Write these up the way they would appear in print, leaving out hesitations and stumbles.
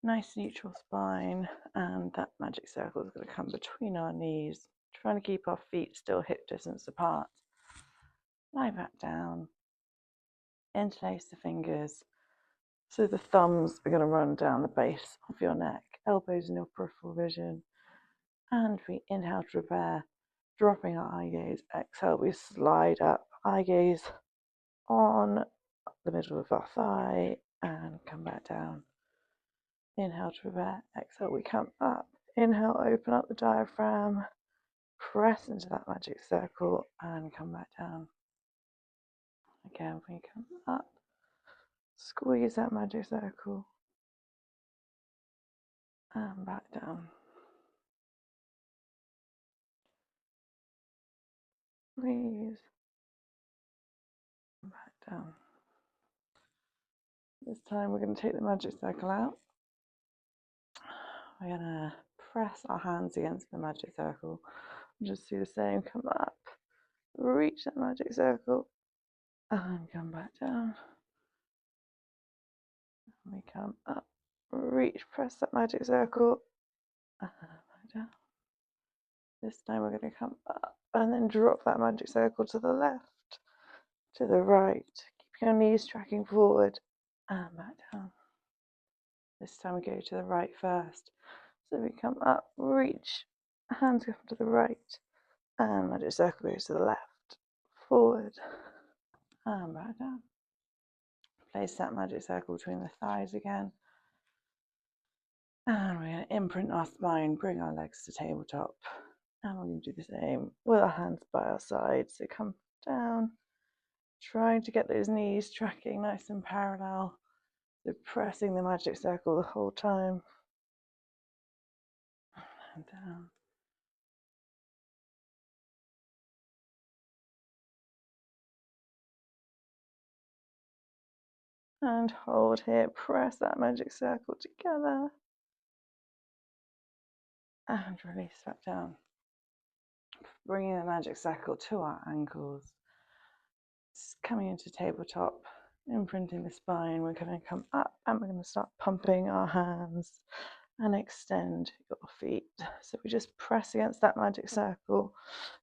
nice neutral spine, and that magic circle is going to come between our knees, trying to keep our feet still hip distance apart. Lie back down, interlace the fingers, so the thumbs are going to run down the base of your neck, elbows in your peripheral vision, and we inhale to prepare, dropping our eye gaze. Exhale, we slide up, eye gaze on the middle of our thigh, and come back down. Inhale to prepare, exhale, we come up. Inhale, open up the diaphragm, press into that magic circle, and come back down. Again, we come up, squeeze that magic circle, and back down. Squeeze, and back down. This time we're going to take the magic circle out. We're going to press our hands against the magic circle. Just do the same, come up, reach that magic circle, and come back down. We come up, reach, press that magic circle, and back down. This time we're going to come up and then drop that magic circle to the left, to the right, keeping your knees tracking forward, and back down. This time we go to the right first. So we come up, reach, hands go to the right, and magic circle goes to the left, forward, and back down. Place that magic circle between the thighs again. And we're going to imprint our spine, bring our legs to tabletop. And we're going to do the same with our hands by our sides. So come down, trying to get those knees tracking nice and parallel. So pressing the magic circle the whole time. And down. And hold here, press that magic circle together. And release back down. Bringing the magic circle to our ankles. Coming into tabletop, imprinting the spine. We're going to come up and we're going to start pumping our hands and extend your feet. So we just press against that magic circle.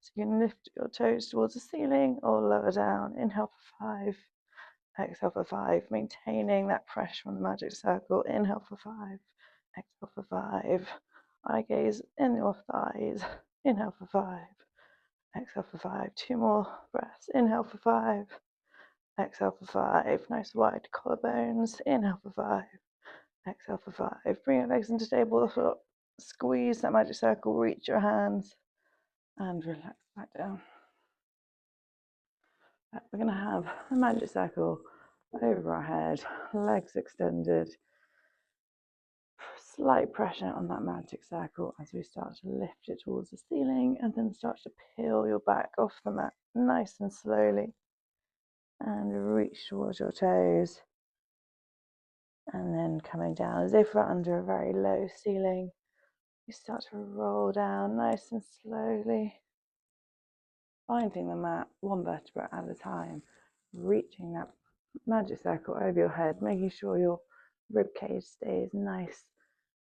So you can lift your toes towards the ceiling or lower down. Inhale for 5, exhale for 5, maintaining that pressure on the magic circle. Inhale for 5, exhale for 5. Eye gaze in your thighs. Inhale for 5, exhale for 5. 2 more breaths. Inhale for 5, exhale for 5. Nice wide collarbones. Inhale for 5, exhale for 5. Bring your legs into tabletop. Squeeze that magic circle. Reach your hands and relax back down. We're going to have a magic circle over our head, legs extended. Slight pressure on that magic circle as we start to lift it towards the ceiling, and then start to peel your back off the mat nice and slowly and reach towards your toes, and then coming down as if we're under a very low ceiling. You start to roll down nice and slowly, finding the mat one vertebra at a time, reaching that magic circle over your head, making sure your rib cage stays nice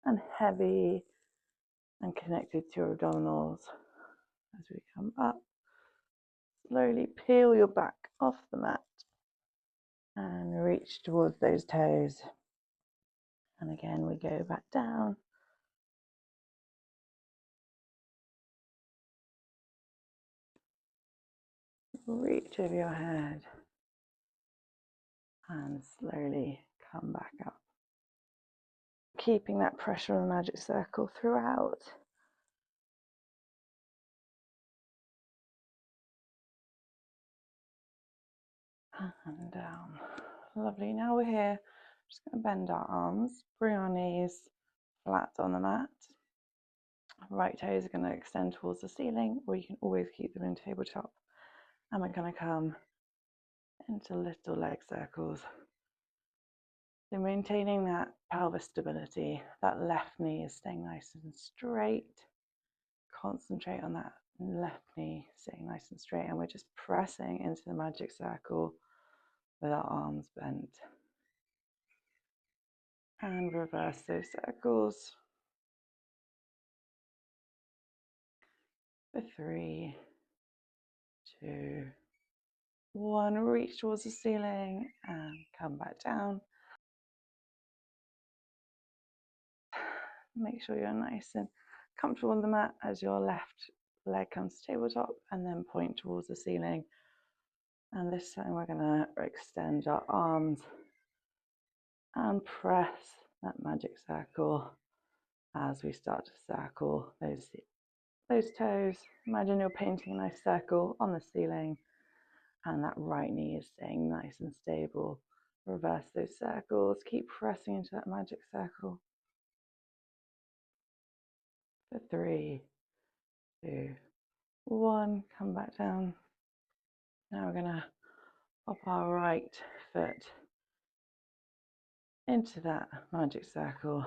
and heavy and connected to your abdominals. As we come up, slowly peel your back off the mat and reach towards those toes. And again, we go back down. Reach over your head and slowly come back up. Keeping that pressure on the magic circle throughout. And down. Lovely. Now we're here. Just going to bend our arms, bring our knees flat on the mat. Right toes are going to extend towards the ceiling, or you can always keep them in tabletop. And we're going to come into little leg circles. So maintaining that pelvis stability, that left knee is staying nice and straight. Concentrate on that left knee staying nice and straight, and we're just pressing into the magic circle with our arms bent. and reverse those circles for 3, 2, 1. Reach towards the ceiling and come back down. Make sure you're nice and comfortable on the mat as your left leg comes to tabletop, and then point towards the ceiling. And this time we're going to extend our arms and press that magic circle as we start to circle those toes. Imagine you're painting a nice circle on the ceiling, and that right knee is staying nice and stable. Reverse those circles, keep pressing into that magic circle for 3, 2, 1. Come back down. Now we're going to pop our right foot into that magic circle.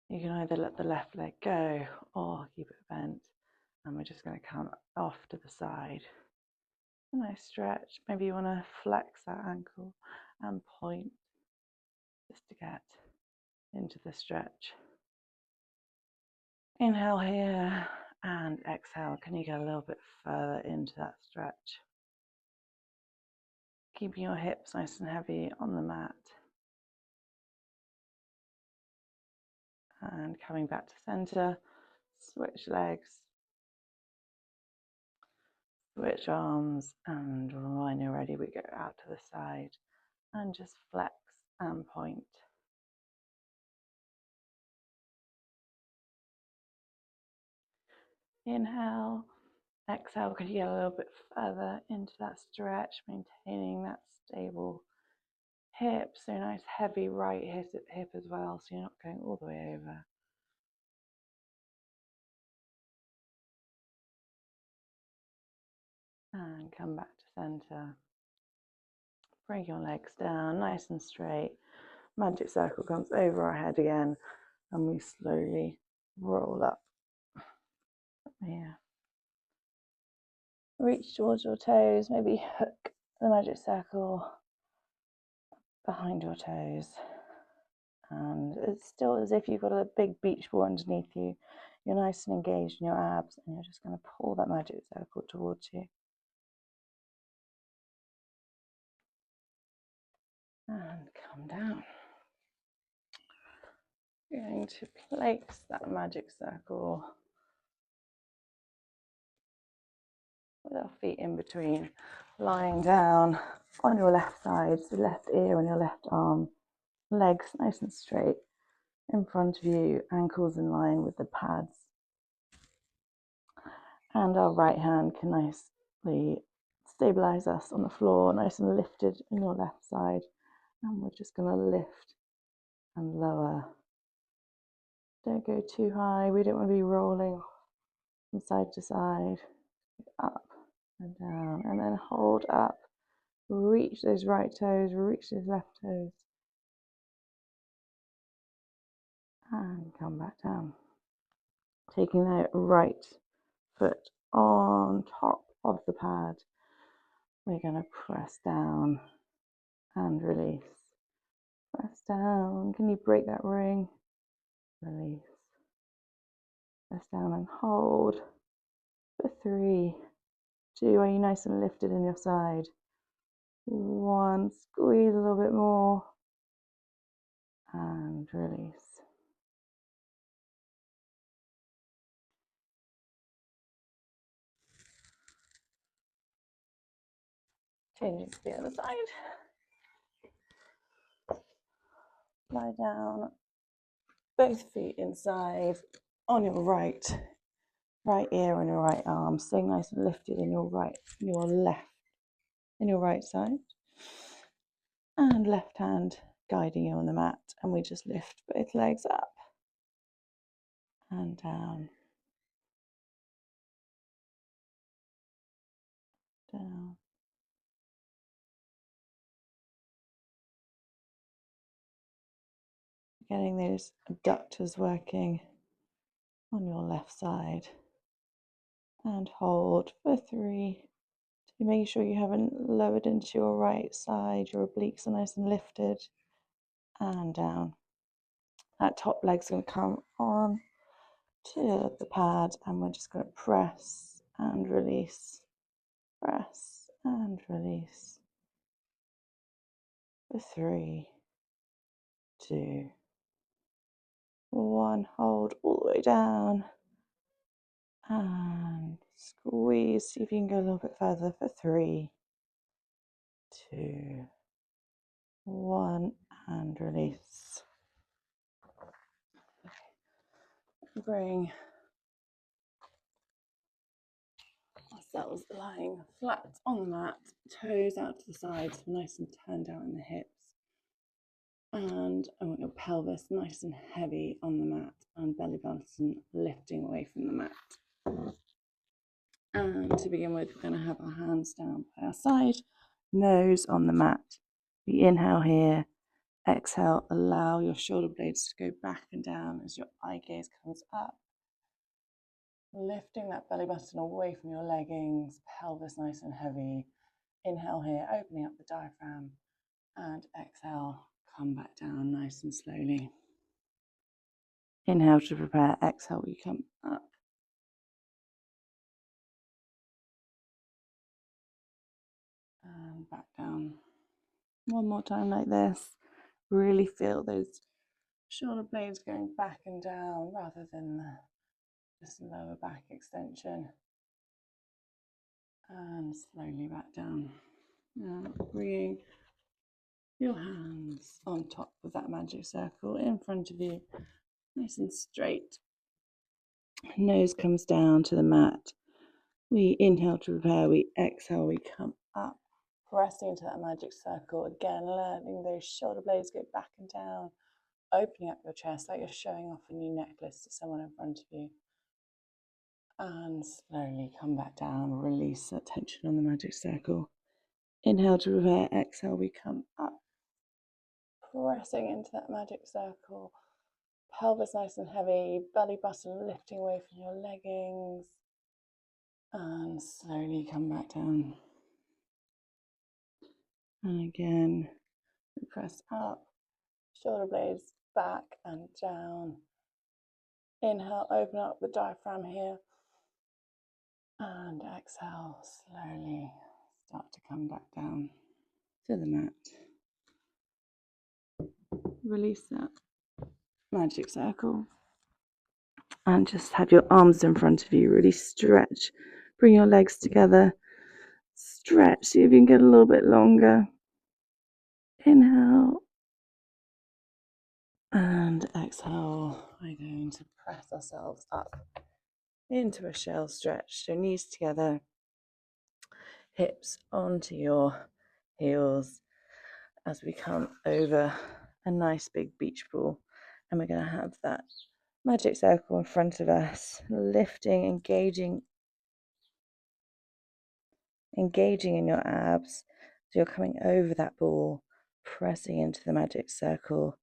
You can either let the left leg go or keep it bent, and we're just going to come off to the side. A nice stretch. Maybe you want to flex that ankle and point just to get into the stretch. Inhale here and exhale. Can you get a little bit further into that stretch? Keeping your hips nice and heavy on the mat. And coming back to center, switch legs, switch arms, and when you're ready, we go out to the side and just flex and point. Inhale, exhale. Could you get a little bit further into that stretch, maintaining that stable hip, so nice heavy right hip as well, so you're not going all the way over. And come back to center. Bring your legs down nice and straight. Magic circle comes over our head again, and we slowly roll up. Here. Reach towards your toes, maybe hook the magic circle behind your toes. And it's still as if you've got a big beach ball underneath you. You're nice and engaged in your abs, and you're just going to pull that magic circle towards you. And come down. You're going to place that magic circle with our feet in between, lying down on your left side, so left ear and your left arm, legs nice and straight in front of you, ankles in line with the pads. And our right hand can nicely stabilize us on the floor, nice and lifted in your left side. And we're just going to lift and lower. Don't go too high. We don't want to be rolling from side to side. Up and down, and then hold up. Reach those right toes, reach those left toes. And come back down. Taking that right foot on top of the pad. We're going to press down and release. Press down. Can you break that ring? Release. Press down and hold for 3, 2. Are you nice and lifted in your side? 1. Squeeze a little bit more and release. Changing to the other side. Lie down, both feet inside on your right ear and your right arm, staying nice and lifted in your right side, and left hand guiding you on the mat, and we just lift both legs up and down, down. Getting those abductors working on your left side, and hold for 3, 2. Making sure you haven't lowered into your right side, your obliques are nice and lifted. and down. That top leg's going to come on to the pad, and we're just going to press and release, press and release for 3, 2, 1. Hold all the way down and squeeze. See if you can go a little bit further for 3, 2, 1, and release. Bring ourselves lying flat on the mat, toes out to the sides, nice and turned out in the hips. And I want your pelvis nice and heavy on the mat and belly button lifting away from the mat. And to begin with, we're going to have our hands down by our side, nose on the mat. We inhale here, exhale, allow your shoulder blades to go back and down as your eye gaze comes up. Lifting that belly button away from your leggings, pelvis nice and heavy. Inhale here, opening up the diaphragm, and exhale, come back down nice and slowly. Inhale to prepare, exhale, we come up. And back down. One more time like this. Really feel those shoulder blades going back and down rather than just lower back extension. And slowly back down. Now bringing your hands on top of that magic circle in front of you, nice and straight. Nose comes down to the mat. We inhale to prepare, we exhale, we come up, pressing into that magic circle. Again, letting those shoulder blades go back and down, opening up your chest like you're showing off a new necklace to someone in front of you. And slowly come back down, release that tension on the magic circle. Inhale to prepare, exhale, we come up, pressing into that magic circle. Pelvis nice and heavy, belly button lifting away from your leggings. And slowly come back down. And again, we press up, shoulder blades back and down. Inhale, open up the diaphragm here. And exhale, slowly start to come back down to the mat. Release that magic circle. And just have your arms in front of you, really stretch. Bring your legs together, stretch, see if you can get a little bit longer. Inhale. And exhale, we're going to press ourselves up into a shell stretch. So knees together, hips onto your heels as we come over a nice big beach ball. And we're going to have that magic circle in front of us, lifting, engaging in your abs. So you're coming over that ball, pressing into the magic circle.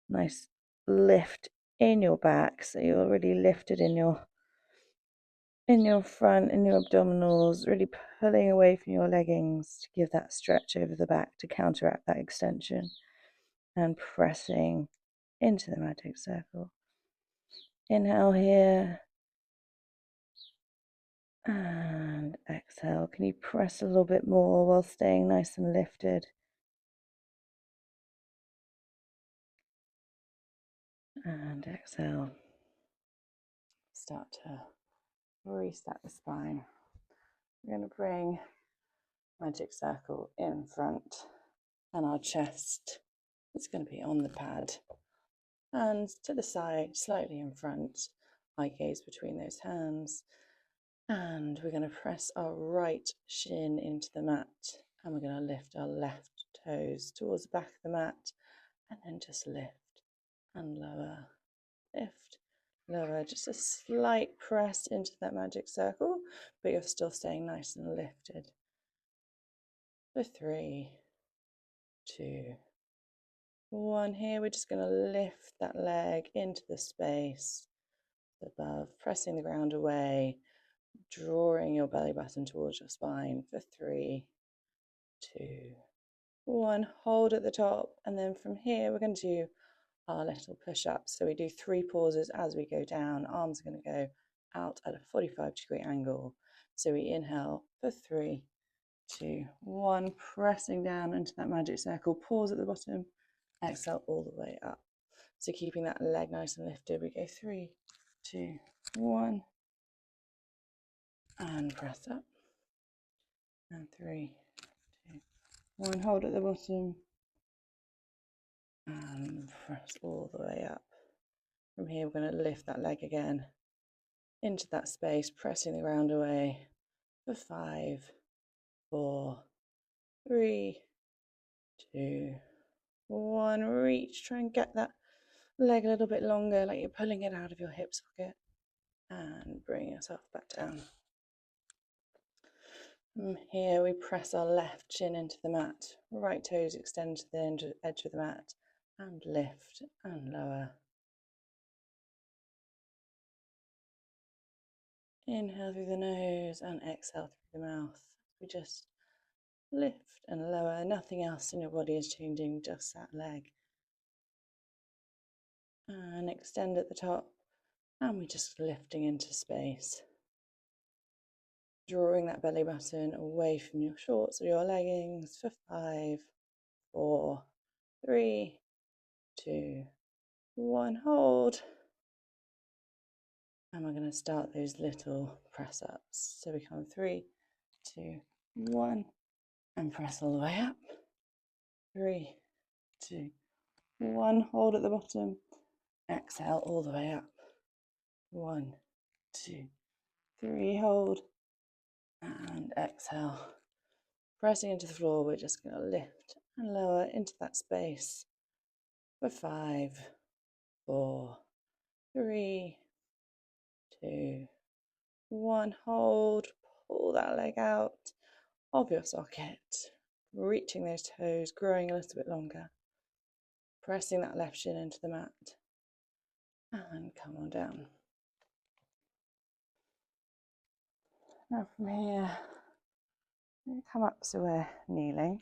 Nice lift in your back, so you're already lifted in your front, in your abdominals, really pulling away from your leggings to give that stretch over the back to counteract that extension, and pressing into the magic circle. Inhale here and exhale. Can you press a little bit more while staying nice and lifted? And exhale. Start to reset the spine. We're going to bring magic circle in front, and our chest is going to be on the pad. Hands to the side, slightly in front, eye gaze between those hands. And we're going to press our right shin into the mat, and we're going to lift our left toes towards the back of the mat, and then just lift and lower, lift, lower. Just a slight press into that magic circle, but you're still staying nice and lifted. For 3, 2, 1. Here we're just going to lift that leg into the space above, pressing the ground away, drawing your belly button towards your spine for 3, 2, 1, hold at the top, and then from here we're going to do our little push-ups. So we do 3 pauses as we go down. Arms are going to go out at a 45-degree angle. So we inhale for 3, 2, 1, pressing down into that magic circle. Pause at the bottom. Exhale all the way up. So keeping that leg nice and lifted, we go 3, 2, 1, and press up. And 3, 2, 1, hold at the bottom, and press all the way up. From here, we're going to lift that leg again into that space, pressing the ground away for 5, 4, 3, 2, 1. Reach, try and get that leg a little bit longer, like you're pulling it out of your hip socket, and bring yourself back down. From here, we press our left shin into the mat, right toes extend to the edge of the mat, and lift and lower. Inhale through the nose and exhale through the mouth. We just lift and lower. Nothing else in your body is changing, just that leg. And extend at the top. And we're just lifting into space. Drawing that belly button away from your shorts or your leggings for 5, 4, 3, 2, 1. Hold. And we're going to start those little press ups. So we come 3, 2, 1, and press all the way up. 3, 2, 1. Hold at the bottom. Exhale all the way up. 1, 2, 3. Hold and exhale. Pressing into the floor, we're just going to lift and lower into that space for 5, 4, 3, 2, 1. Hold. Pull that leg out of your socket, reaching those toes, growing a little bit longer, pressing that left shin into the mat, and come on down. Now from here, we come up so we're kneeling.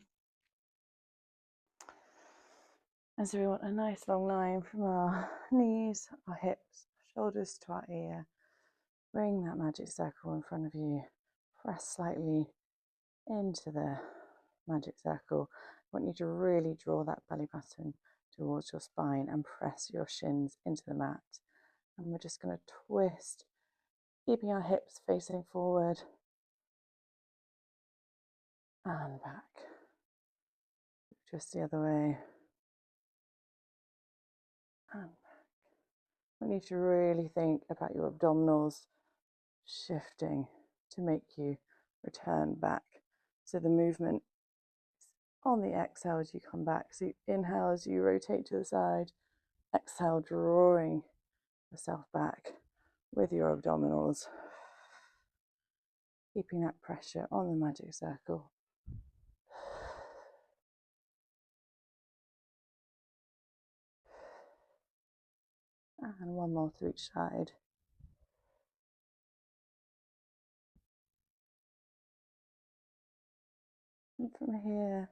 And so we want a nice long line from our knees, our hips, shoulders to our ear. Bring that magic circle in front of you. Press slightly into the magic circle. I want you to really draw that belly button towards your spine and press your shins into the mat. And we're just going to twist, keeping our hips facing forward and back. Just the other way. And back. I want you to really think about your abdominals shifting to make you return back. So the movement on the exhale as you come back. So you inhale as you rotate to the side, exhale, drawing yourself back with your abdominals, keeping that pressure on the magic circle. And one more to each side. And from here,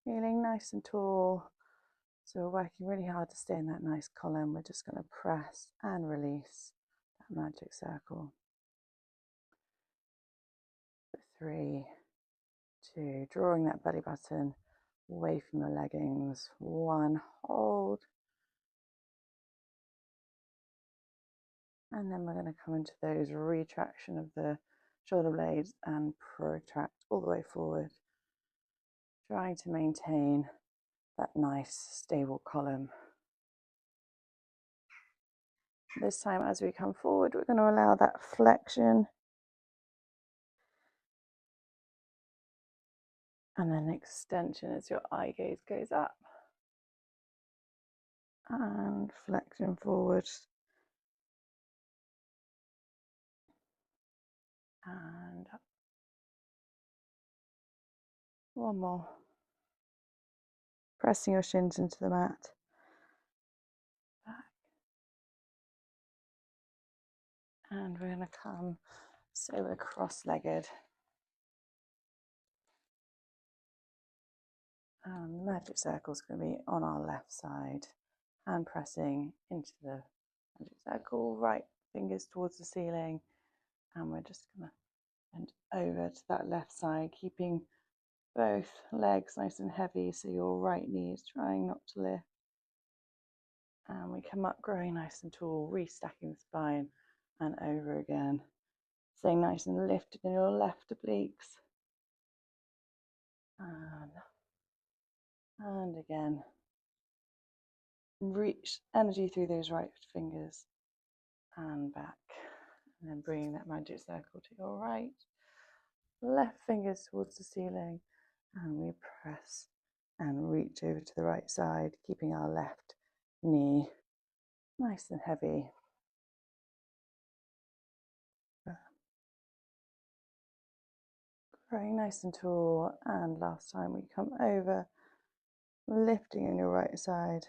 feeling nice and tall. So we're working really hard to stay in that nice column. We're just going to press and release that magic circle. 3, 2, drawing that belly button away from the leggings. 1, hold. And then we're going to come into those retraction of the shoulder blades and protract all the way forward, trying to maintain that nice stable column. This time as we come forward, we're going to allow that flexion and then extension as your eye gaze goes up and flexion forward and up. One more. Pressing your shins into the mat. Back. And we're going to come so we're cross-legged. And the magic circle is going to be on our left side, hand pressing into the magic circle, right fingers towards the ceiling, and we're just going to bend over to that left side, keeping both legs nice and heavy, so your right knee is trying not to lift. And we come up, growing nice and tall, restacking the spine, and over again, staying nice and lifted in your left obliques. And again, reach energy through those right fingers and back. And then bringing that magic circle to your right, left fingers towards the ceiling, and we press and reach over to the right side, keeping our left knee nice and heavy. Growing nice and tall, and last time we come over, lifting on your right side,